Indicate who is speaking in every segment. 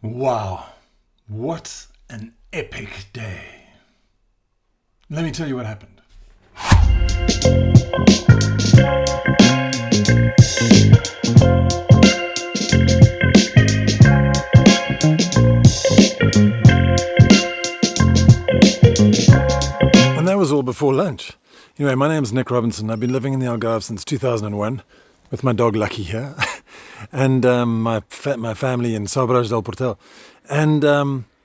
Speaker 1: Wow, what an epic day. Let me tell you what happened. And that was all before lunch. Anyway, my name's Nick Robinson. I've been living in the Algarve since 2001 with my dog Lucky here and my family in Salgados del Portugal. And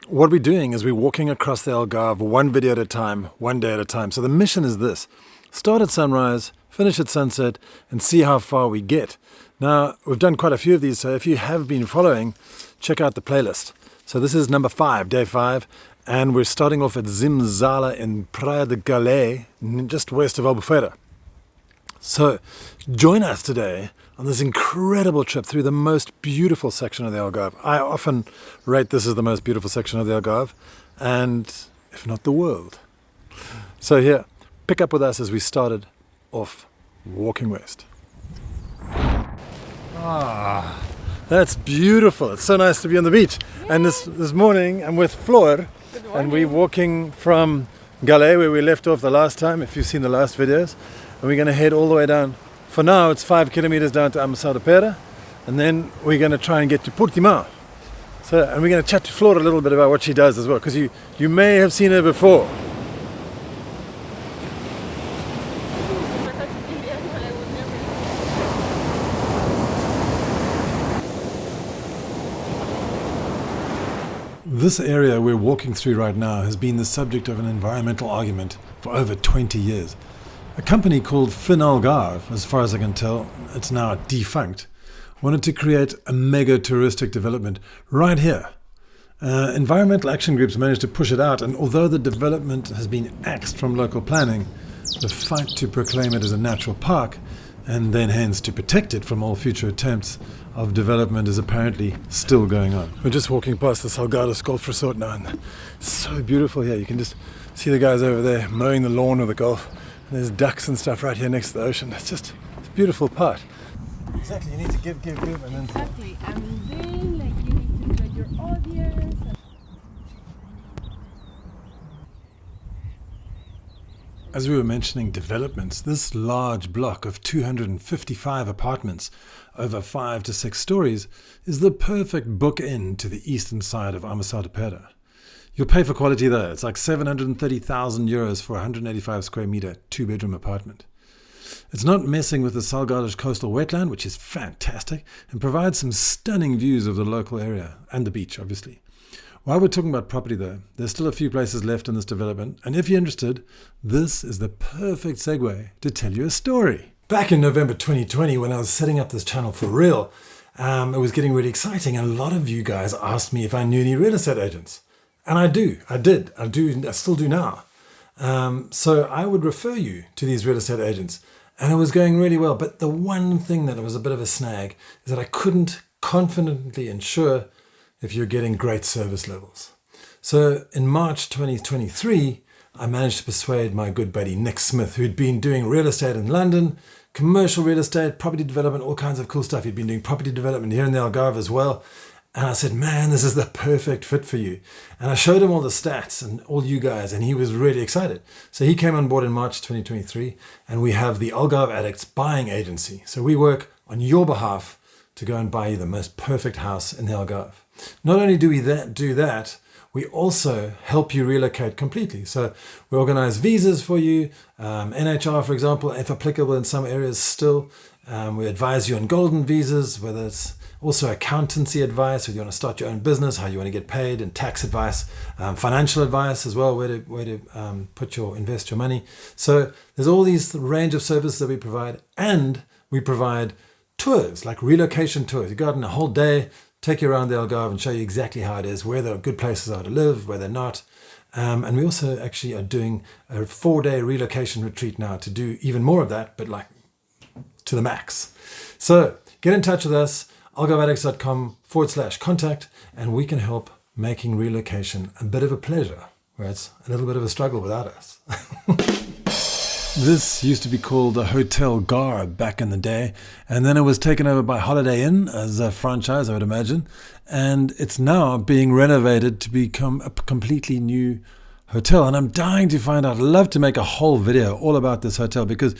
Speaker 1: what we're doing is we're walking across the Algarve one video at a time, one day at a time. So the mission is this: start at sunrise, finish at sunset, and see how far we get. Now, we've done quite a few of these, so if you have been following, check out the playlist. So this is number 5, day 5, and we're starting off at Zimzala in Praia de Galé, just west of Albufeira. So join us today on this incredible trip through the most beautiful section of the Algarve. I often rate this as the most beautiful section of the Algarve, and if not the world. So here, pick up with us as we started off walking west. Ah, that's beautiful. It's so nice to be on the beach. And this morning I'm with Flor, and we're walking from Galé, where we left off the last time, if you've seen the last videos. And we're going to head all the way down. For now, it's 5 kilometers down to Armação de Pêra, and then we're going to try and get to Portimão. And we're going to chat to Flor a little bit about what she does as well, because you may have seen her before. This area we're walking through right now has been the subject of an environmental argument for over 20 years. A company called Algarve, as far as I can tell, it's now defunct, wanted to create a mega touristic development right here. Environmental action groups managed to push it out, and although the development has been axed from local planning, the fight to proclaim it as a natural park, and then hence to protect it from all future attempts of development, is apparently still going on. We're just walking past the Salgados golf resort now, and it's so beautiful here. You can just see the guys over there mowing the lawn with the golf. And there's ducks and stuff right here next to the ocean. It's a beautiful part. Exactly, you need to give, and then...
Speaker 2: Exactly, and then like you need to get your audience.
Speaker 1: As we were mentioning developments, this large block of 255 apartments over 5 to 6 stories is the perfect bookend to the eastern side of Armação de Pêra. You'll pay for quality there. It's like 730,000 euros for a 185 square meter 2-bedroom apartment. It's not messing with the Salgados coastal wetland, which is fantastic and provides some stunning views of the local area and the beach, obviously. While we're talking about property though, there's still a few places left in this development, and if you're interested, this is the perfect segue to tell you a story. Back in November 2020, when I was setting up this channel for real, it was getting really exciting, and a lot of you guys asked me if I knew any real estate agents. And I still do now. So I would refer you to these real estate agents, and it was going really well. But the one thing that was a bit of a snag is that I couldn't confidently ensure if you're getting great service levels. So in March 2023, I managed to persuade my good buddy Nick Smith, who'd been doing real estate in London, commercial real estate, property development, all kinds of cool stuff. He'd been doing property development here in the Algarve as well. And I said, man, this is the perfect fit for you. And I showed him all the stats and all you guys, and he was really excited. So he came on board in March 2023, and we have the Algarve Addicts buying agency. So we work on your behalf to go and buy you the most perfect house in the Algarve. Not only do we do that, we also help you relocate completely. So we organize visas for you, NHR, for example, if applicable in some areas still. We advise you on golden visas, whether it's also accountancy advice, whether you want to start your own business, how you want to get paid, and tax advice, financial advice as well, where to invest your money. So there's all these range of services that we provide, and we provide tours, like relocation tours. You go out in a whole day, take you around the Algarve and show you exactly how it is, where the good places are to live, where they're not. And we also actually are doing a 4-day relocation retreat now to do even more of that, but like to the max. So get in touch with us, algarveaddicts.com/contact, and we can help making relocation a bit of a pleasure, where it's a little bit of a struggle without us. This used to be called the Hotel Algarve back in the day, and then it was taken over by Holiday Inn as a franchise, I would imagine, and it's now being renovated to become a completely new hotel. And I'm dying to find out. I'd love to make a whole video all about this hotel, because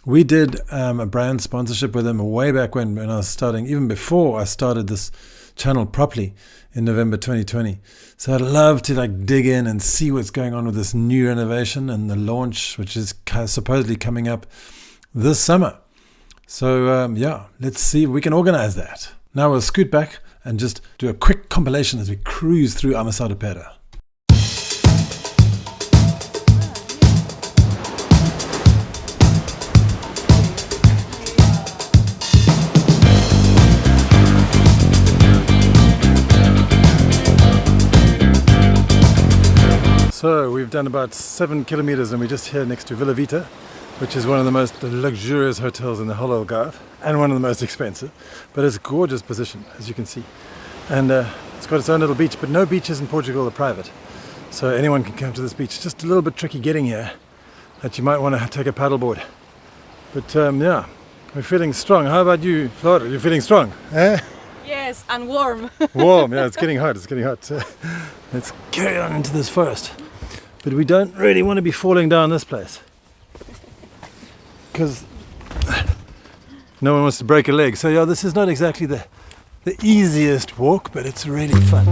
Speaker 1: we did a brand sponsorship with them way back when I was starting, even before I started this channel properly in November 2020. So I'd love to dig in and see what's going on with this new renovation and the launch, which is supposedly coming up this summer. So yeah, let's see if we can organize that. Now we'll scoot back and just do a quick compilation as we cruise through Armação de Pêra. So we've done about 7 kilometers and we're just here next to Villa Vita, which is one of the most luxurious hotels in the whole Algarve and one of the most expensive, but it's a gorgeous position, as you can see. And it's got its own little beach, but no beaches in Portugal are private. So anyone can come to this beach. Just a little bit tricky getting here, that you might want to take a paddleboard. But yeah, we're feeling strong. How about you, Flor? You're feeling strong? Eh?
Speaker 2: Yes, and warm.
Speaker 1: Warm, yeah, it's getting hot, it's getting hot. Let's carry on into this forest. But we don't really want to be falling down this place, because no one wants to break a leg. So yeah, this is not exactly the easiest walk, but it's really fun.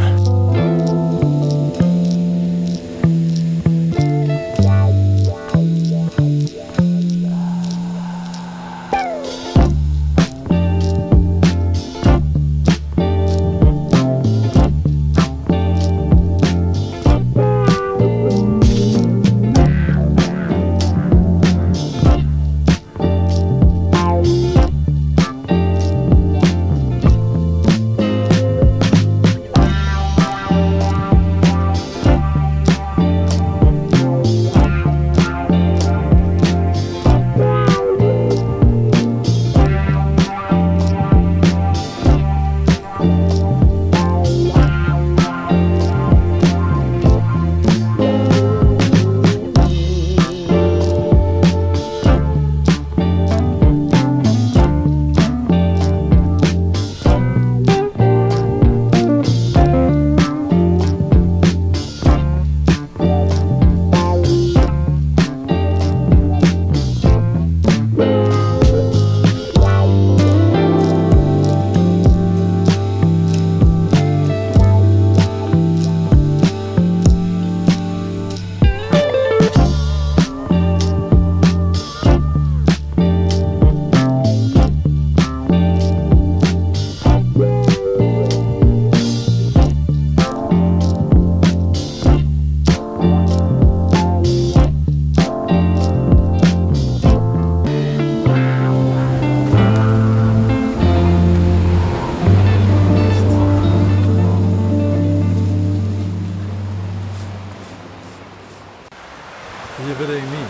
Speaker 1: Are you videoing me?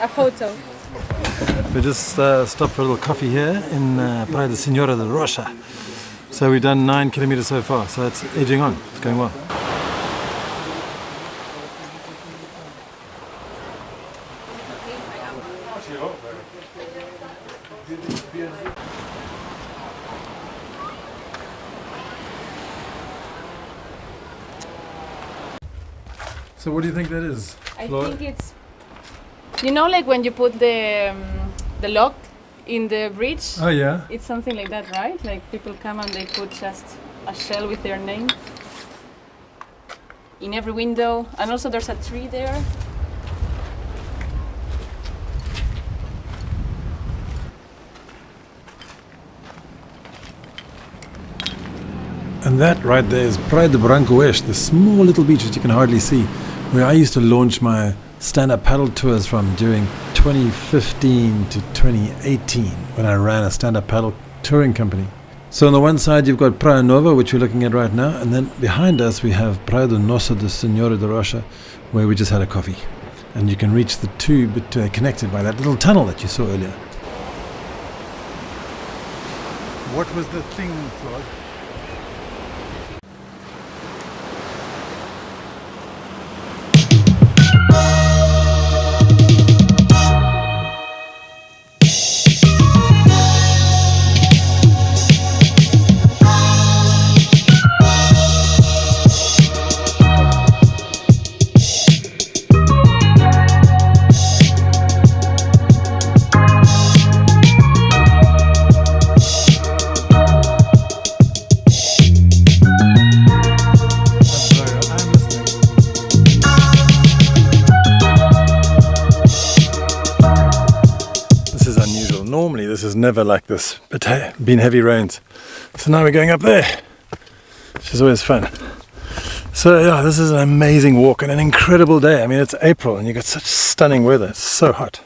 Speaker 2: A photo.
Speaker 1: We just stopped for a little coffee here in Praia da Senhora da Rocha. So we've done 9 kilometers so far, so it's edging on, it's going well. So what do you think that is, Flor?
Speaker 2: I think it's, you know, like when you put the lock in the bridge.
Speaker 1: Oh yeah.
Speaker 2: It's something like that, right? Like people come and they put just a shell with their name in every window, and also there's a tree there.
Speaker 1: And that right there is Praia de Branco Oeste, the small little beach that you can hardly see, where I used to launch my stand-up paddle tours from during 2015 to 2018, when I ran a stand-up paddle touring company. So on the one side you've got Praia Nova, which we're looking at right now, and then behind us we have Praia do Nossa de Senhora da Rocha, where we just had a coffee. And you can reach the two, but connected by that little tunnel that you saw earlier. What was the thing, Flor? never like this, but hey, been heavy rains. So now we're going up there, which is always fun. So yeah, this is an amazing walk and an incredible day. I mean, it's April and you got such stunning weather. It's so hot.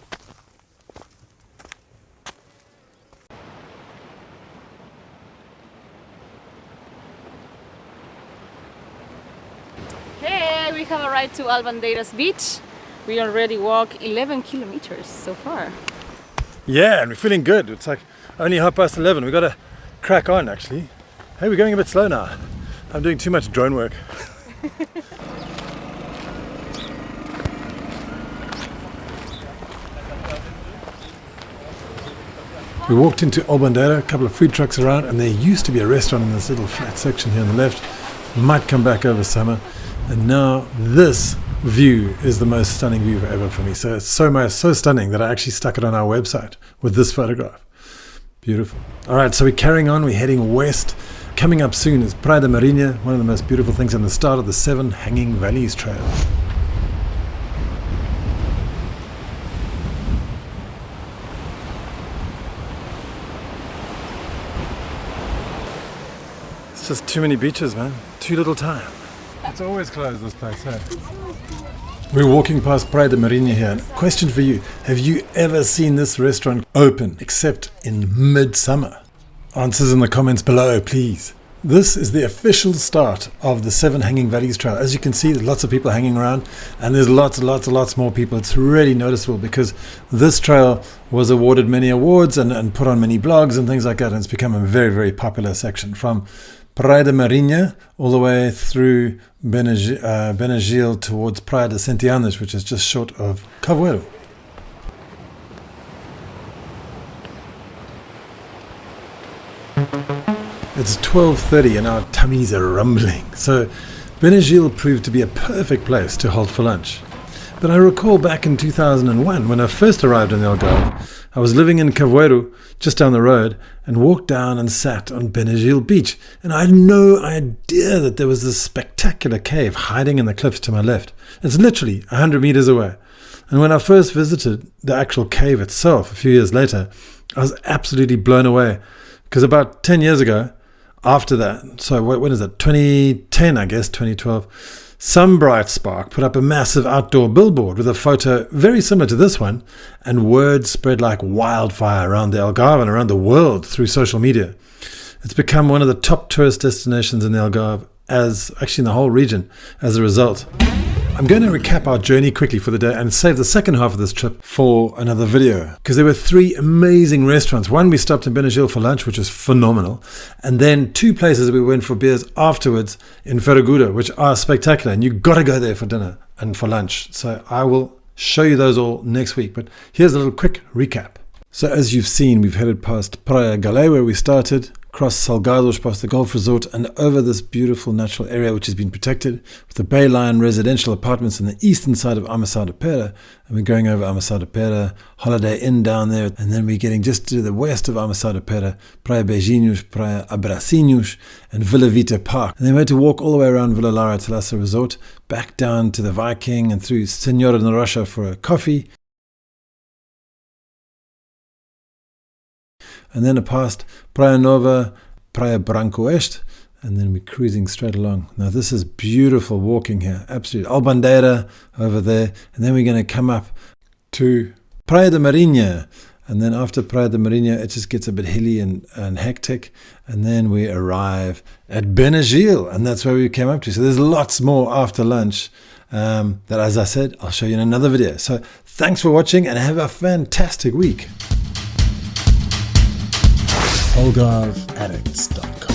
Speaker 2: Hey, we have arrived to Albandeira's beach. We already walked 11 kilometers so far.
Speaker 1: Yeah, and we're feeling good. It's like only 11:30. We've got to crack on actually. Hey, we're going a bit slow now. I'm doing too much drone work. We walked into Albandeira, a couple of food trucks around, and there used to be a restaurant in this little flat section here on the left. Might come back over summer. And now this view is the most stunning view ever for me. So it's so stunning that I actually stuck it on our website with this photograph. Beautiful. All right, so we're carrying on. We're heading west. Coming up soon is Praia da Marinha, one of the most beautiful things, and the start of the 7 Hanging Valleys Trail. It's just too many beaches, man. Too little time. It's always closed, this place, hey? We're walking past Praia da Marinha here. And question for you, have you ever seen this restaurant open except in midsummer? Answers in the comments below, please. This is the official start of the 7 Hanging Valleys Trail. As you can see, there's lots of people hanging around, and there's lots more people. It's really noticeable because this trail was awarded many awards and put on many blogs and things like that. And it's become a very, very popular section from Praia da Marinha all the way through Benagil towards Praia de Sentianas, which is just short of Cavoeiro. It's 12:30 and our tummies are rumbling. So Benagil proved to be a perfect place to halt for lunch. But I recall back in 2001 when I first arrived in the Algarve, I was living in Cavoeiro, just down the road, and walked down and sat on Benagil beach. And I had no idea that there was this spectacular cave hiding in the cliffs to my left. It's literally 100 meters away. And when I first visited the actual cave itself a few years later, I was absolutely blown away. Because about 10 years ago, after that, so when is it? 2010, I guess, 2012. Some bright spark put up a massive outdoor billboard with a photo very similar to this one, and word spread like wildfire around the Algarve and around the world through social media. It's become one of the top tourist destinations in the Algarve, as actually in the whole region, as a result. I'm going to recap our journey quickly for the day and save the second half of this trip for another video, because there were 3 amazing restaurants. One, we stopped in Benagil for lunch, which was phenomenal, and then 2 places we went for beers afterwards in Ferraguda, which are spectacular, and you've got to go there for dinner and for lunch. So I will show you those all next week, but here's a little quick recap. So as you've seen, we've headed past Praia Galé, where we started, across Salgados past the golf resort, and over this beautiful natural area which has been protected with the Bayline residential apartments on the eastern side of Armação de Pêra. And we're going over Armação de Pêra, Holiday Inn down there, and then we're getting just to the west of Armação de Pêra, Praia Beijinhos, Praia Abracinhos, and Vila Vita Park. And then we had to walk all the way around Vila Lara Telasa Resort, back down to the Viking and through Senhora da Rocha for a coffee. And then past Praia Nova, Praia Branco Este, and then we're cruising straight along. Now this is beautiful walking here, absolutely. Albandeira over there, and then we're going to come up to Praia da Marinha, and then after Praia da Marinha it just gets a bit hilly and hectic, and then we arrive at Benagil, and that's where we came up to. So there's lots more after lunch that, as I said, I'll show you in another video. So thanks for watching and have a fantastic week. AlgarveAddicts.com